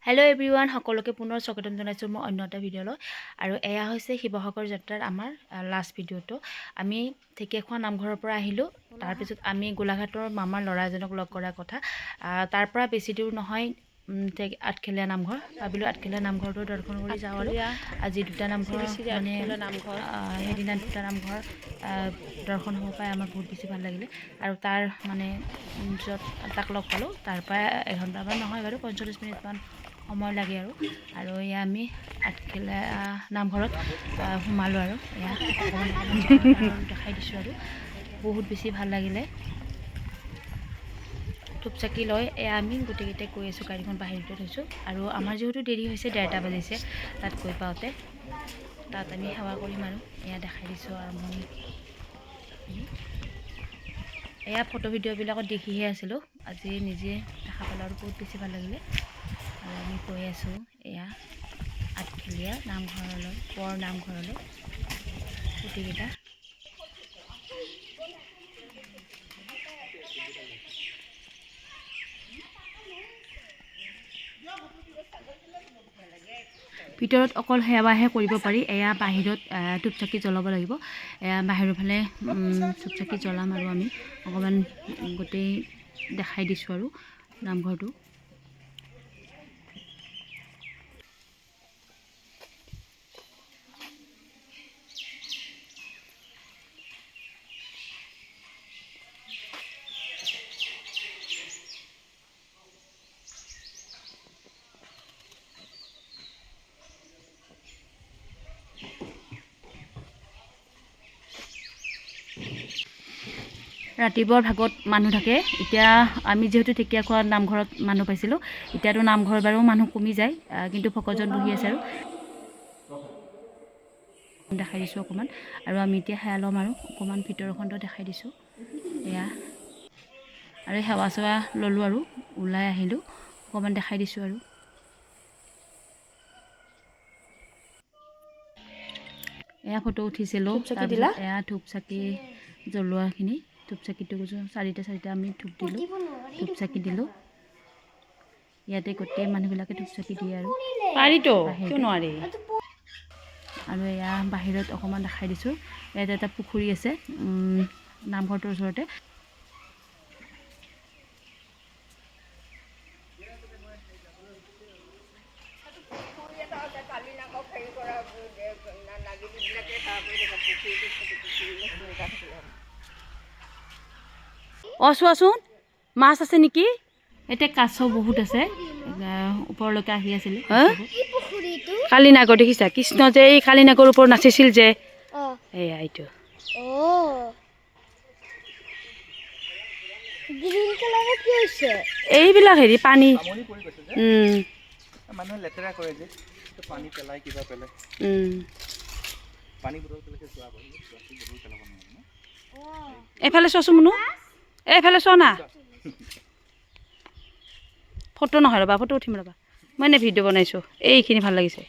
Hello' everyone, সকলোকে পুনৰ স্বাগতম জনাইছোঁ মই অন্য এটা ভিডিঅ'লৈ। আৰু এয়া হৈছে শিৱসাগৰ যাত্ৰাৰ আমাৰ লাষ্ট ভিডিঅ'টো। আমি ঢেকীয়াখোৱা নামঘৰৰ পৰা আহিলোঁ। তাৰপিছত আমি গোলাঘাটৰ মামাৰ ল'ৰা এজনক লগ কৰাৰ কথা। তাৰ পৰা বেছি দূৰ নহয়, আঠখেলীয়া নামঘৰ। ভাবিলোঁ আঠখেলীয়া নামঘৰটো দৰ্শন কৰি যাওঁ। আৰু আজি দুটা নামঘৰ মানে সেইদিনা দুটা নামঘৰ দৰ্শন হ'ব পাই আমাৰ বহুত বেছি ভাল লাগিলে। আৰু তাৰ মানে য'ত তাক লগ পালোঁ তাৰ পৰা এঘণ্টামান নহয় বাৰু 45 মিনিটমান সময় লাগে। আৰু এয়া আমি আঠখেলীয়া নামঘৰত সোমালোঁ। আৰু এয়া অকণমান দেখাই দিছোঁ। আৰু বহুত বেছি ভাল লাগিলে। ধূপ চাকি লৈ এয়া আমি গোটেইকেইটাই গৈ আছোঁ। গাড়ীখন বাহিৰতে থৈছোঁ। আৰু আমাৰ যিহেতু দেৰি হৈছে, 1:30 বাজিছে তাত গৈ পাওঁতে। তাত আমি সেৱা কৰিম। আৰু এয়া দেখাই দিছোঁ আৰম্ভণি। এয়া ফটো ভিডিঅ'বিলাকত দেখিহে আছিলোঁ, আজি নিজে দেখা পালোঁ আৰু বহুত বেছি ভাল লাগিলে। আৰু আমি গৈ আছোঁ এয়া আঠখেলীয়া নামঘৰলৈ, বৰ নামঘৰলৈ গোটেইকেইটা। ভিতৰত অকল সেৱাহে কৰিব পাৰি। এয়া বাহিৰত ধূপ চাকি জ্বলাব লাগিব। এয়া বাহিৰৰ ফালে ধূপ চাকি জ্বলাম। আৰু আমি অকণমান গোটেই দেখাই দিছোঁ আৰু নামঘৰটো। ৰাতিপুৱাৰ ভাগত মানুহ থাকে। এতিয়া আমি যিহেতু ঢেকীয়াখোৱা নামঘৰত মানুহ পাইছিলোঁ, এতিয়াতো নামঘৰত বাৰু মানুহ কমি যায়, কিন্তু ভকতজন বহি আছে। আৰু দেখাই দিছোঁ অকণমান। আৰু আমি এতিয়া সেৱা ল'ম আৰু অকণমান ভিতৰখনটো দেখাই দিছোঁ। এয়া আৰু সেৱা চেৱা ল'লোঁ আৰু ওলাই আহিলোঁ, অকণমান দেখাই দিছোঁ। আৰু এয়া ফটো উঠিছিলোঁ। তাৰপিছত এয়া ধূপ চাকি জ্বলোৱাখিনি, ধূপ চাকিটো চাৰিটা আমি ধূপ দিলোঁ, ধূপ চাকি দিলোঁ। ইয়াতে গোটেই মানুহবিলাকে ধূপ চাকি দিয়ে। আৰু পাৰিতো কিয় নোৱাৰি। আৰু এয়া বাহিৰত অকণমান দেখাই দিছোঁ। ইয়াতে এটা পুখুৰী আছে নামঘৰটোৰ ওচৰতে। চোৱাচোন মাছ আছে নেকি? এতিয়া কাছ বহুত আছে, ওপৰলৈকে আহি আছিলে। কালি নাগৰ দেখিছা? কৃষ্ণ যে এই কালি নাগৰ ওপৰত নাচিছিল যে, এয়া এইটো। এইবিলাক হেৰি পানী মানুহে লেতেৰা কৰে যে, পানী পেলাই কিবা পেলাই। এইফালে চোৱাচোন মুনু, এইফালে চোৱা না। ফটো নহয় ৰ'বা, ফটো উঠিম ৰ'বা। মই এনে ভিডিঅ' বনাইছোঁ। এইখিনি ভাল লাগিছে।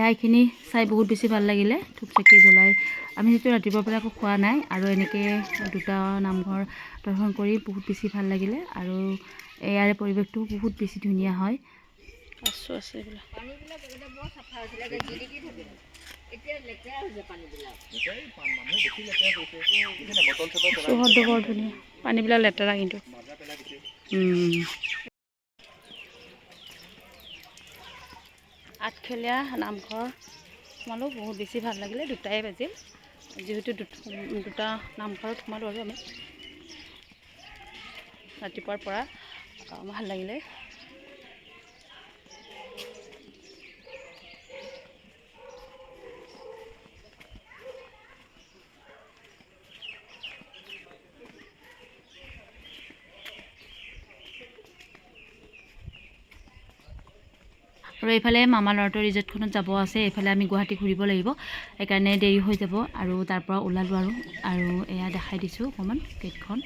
এইখিনি চাই বহুত বেছি ভাল লাগিলে। ধূপ চাকি জ্বলাই আমি যিটো ৰাতিপুৱাৰ পৰা একো খোৱা নাই। আৰু এনেকৈ দুটা নামঘৰ দৰ্শন কৰি বহুত বেছি ভাল লাগিলে। আৰু ইয়াৰে পৰিৱেশটো বহুত বেছি ধুনীয়া হয়। আছোঁ আছে এইবিলাক চৌহদটো বৰ ধুনীয়া, পানীবিলাক লেতেৰা কিন্তু। আঠখেলীয়া নামঘৰ সোমালোঁ, বহুত বেছি ভাল লাগিলে। 2টাই বাজিল যিহেতু দুটা নামঘৰত সোমালোঁ। আৰু আমি ৰাতিপুৱাৰ পৰা ভাল লাগিলে। আৰু এইফালে মামা ল'ৰাটোৰ ৰিজৰ্টখনত যাব আছে। এইফালে আমি গুৱাহাটী ঘূৰিব লাগিব, সেইকাৰণে দেৰি হৈ যাব। আৰু তাৰ পৰা ওলালোঁ। আৰু এয়া দেখাই দিছোঁ অকণমান গেটখন,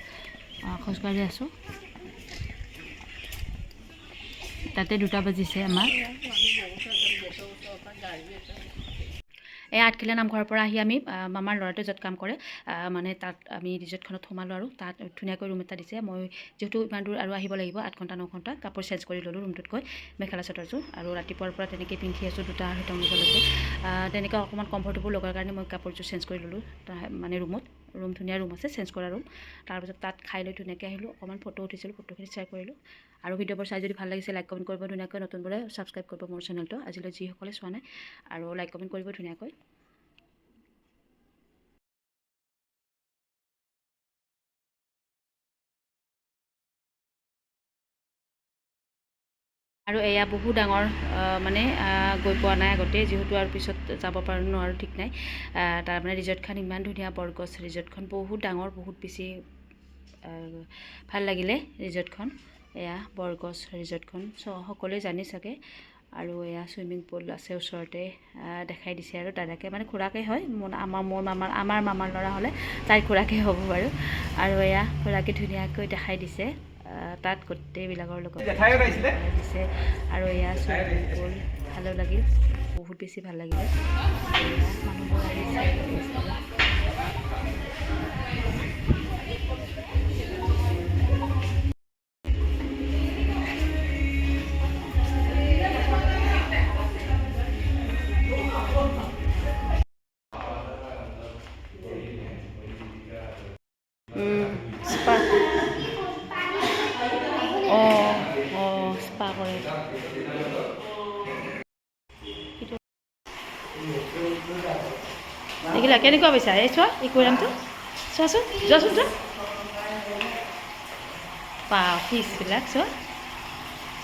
খোজকাঢ়ি আছোঁ। তাতে 2টা বাজিছে আমাৰ। এই আঠখিলীয়া নামঘৰৰ পৰা আহি আমি মামাৰ ল'ৰাটোৱে য'ত কাম কৰে মানে তাত আমি ৰিজৰ্টখনত সোমালোঁ আৰু তাত ধুনীয়াকৈ ৰুম এটা দিছে। মই যিহেতু ইমান দূৰ আৰু আহিব লাগিব 8 ঘণ্টা 9 ঘণ্টা, কাপোৰ চেঞ্জ কৰি ল'লোঁ ৰুমটোতকৈ, মেখেলা চাদৰযোৰ, আৰু ৰাতিপুৱাৰ পৰা তেনেকৈ পিন্ধি আছোঁ 2টা 2:30 বজালৈকে। তেনেকৈ অকণমান কমফৰ্টেবল লগাৰ কাৰণে মই কাপোৰযোৰ চেঞ্জ কৰি ল'লোঁ মানে ৰুমত। ৰুম ধুনীয়া ৰুম আছে, চেঞ্জ কৰা ৰুম। তাৰপিছত তাত খাই লৈ ধুনীয়াকৈ আহিলোঁ, অকণমান ফটো উঠিছিলোঁ, ফটোখিনি শ্বেয়াৰ কৰিলোঁ। আৰু ভিডিঅ'বোৰ চাই যদি ভাল লাগিছে লাইক কমেণ্ট কৰিব ধুনীয়াকৈ, নতুনবোৰে ছাবস্ক্ৰাইব কৰিব মোৰ চেনেলটো আজিলৈ যিসকলে চোৱা নাই, আৰু লাইক কমেণ্ট কৰিব ধুনীয়াকৈ। আৰু এয়া বহু ডাঙৰ মানে গৈ পোৱা নাই আগতে, যিহেতু আৰু পিছত যাব পাৰোঁ নোৱাৰোঁ ঠিক নাই। তাৰমানে ৰিজৰ্টখন ইমান ধুনীয়া, বৰগছ ৰিজৰ্টখন বহুত ডাঙৰ, বহুত বেছি ভাল লাগিলে ৰিজৰ্টখন। এয়া বৰগছ ৰিজৰ্টখন সকলোৱে জানে চাগে। আৰু এয়া চুইমিং পুল আছে ওচৰতে, দেখাই দিছে আৰু দাদাকে, মানে খুৰাকে হয়, আমাৰ মামাৰ ল'ৰা হ'লে তাইৰ খুৰাকে হ'ব বাৰু। আৰু এয়া খুৰাকে ধুনীয়াকৈ দেখাই দিছে তাত গোটেইবিলাকৰ লগত দিছে। আৰু এয়া চুইমিং পুল ভালো লাগিল, বহুত বেছি ভাল লাগিলে। মানুহবোৰ আহিছে। স্পা স্পা কৰে। দেখিলা কেনেকুৱা পাইছা? এই চোৱা একুৱাৰিয়ামটো, চোৱাচোন, যোৱাচোন যোৱা। ফিছবিলাক চোৱা,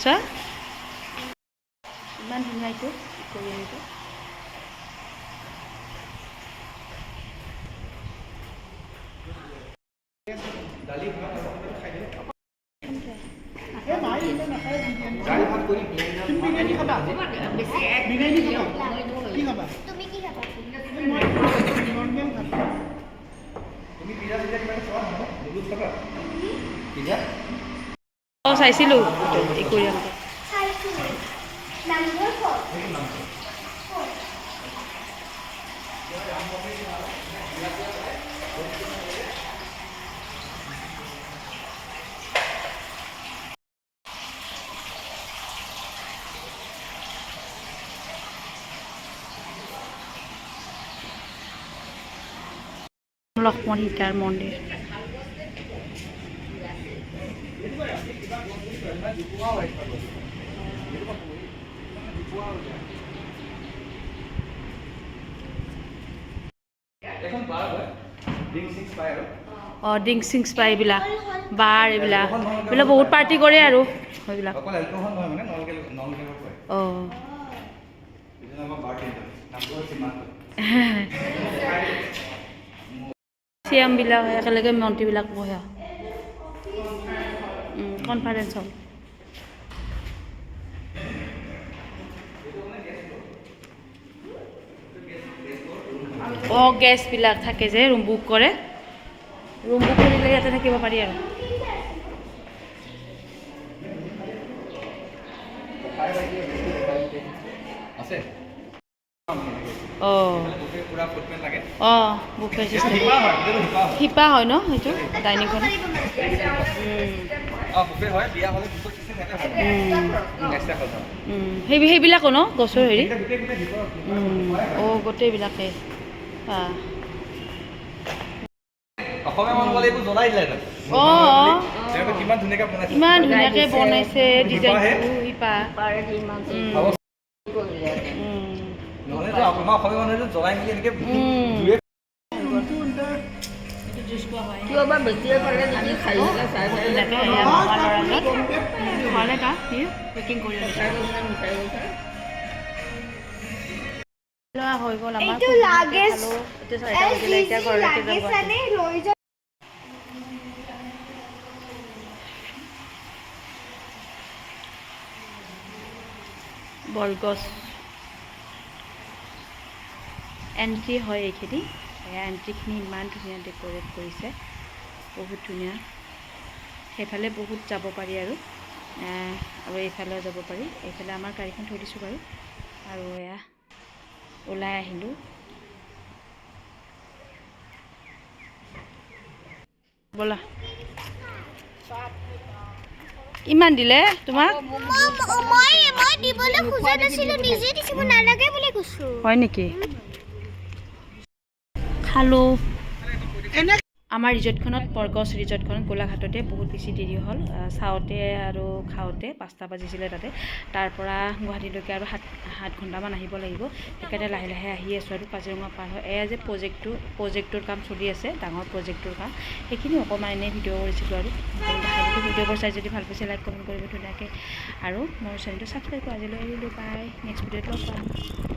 চোৱা ইমান ধুনীয়া এইটো একুৱাৰিয়ামটো। চাইছিলোঁ একুৱাৰিয়ামটো। লক্ষ্মণ সীতাৰ মন্দিৰ। ড্ৰিংক চিংকছ পাই এইবিলাক বাৰ, এইবিলাক বহুত পাৰ্টি কৰে আৰু সেইবিলাক। চিএমবিলাক একেলগে মন্ত্ৰীবিলাক বহে, কনফাৰেন্স হল। গেষ্টবিলাক থাকে যে ৰুম বুক কৰে, ৰুম বুক কৰিলে ইয়াতে থাকিব পাৰি আৰু। Buffet system. শিপা হয় ন সেইটো ডাইনিংখন? সেইবিলাকো ন গছৰ হেৰি? গোটেইবিলাকে ইমান ধুনীয়াকে বনাইছে ডিজাইনটো। শিপা হৈ গ'ল আমাৰ। বৰগছ এণ্ট্ৰি হয় এইখিনি। এণ্ট্ৰিখিনি ইমান ধুনীয়া ডেক'ৰেট কৰিছে, বহুত ধুনীয়া। সেইফালে বহুত যাব পাৰি আৰু এইফালেও যাব পাৰি। এইফালে আমাৰ গাড়ীখন থৈ দিছোঁ বাৰু। আৰু এয়া ওলাই আহিলোঁ ব'লা ইমান দিলে তোমাক মই দিবলৈ খোজা নাছিলো নিজে দিছি মই নালাগে বুলি কৈছো হয় নেকি খালো আমাৰ ৰিজৰ্টখনত পৰ্কছ ৰিজৰ্টখনত গোলাঘাটতে বহুত বেছি দেৰি হ'ল চাওঁতে আৰু খাওঁতে 5টা বাজিছিলে তাতে তাৰ পৰা গুৱাহাটীলৈকে আৰু 7 ঘণ্টামান আহিব লাগিব সেইকাৰণে লাহে লাহে আহি আছোঁ আৰু কাজিৰঙা পাৰ হয় এয়া যে প্ৰজেক্টটোৰ কাম চলি আছে ডাঙৰ প্ৰজেক্টটোৰ কাম সেইখিনি অকণমান এনেই ভিডিঅ' কৰিছিলোঁ আৰু দেখাইছিলোঁ ভিডিঅ'বোৰ চাই যদি ভাল পাইছে লাইক কমেণ্ট কৰিব ধুনীয়াকৈ আৰু মোৰ চেনেলটো ছাবস্ক্ৰাইব কৰি আজিলৈ এৰিলোঁ বাই নেক্সট ভিডিঅ'ত লগ পাম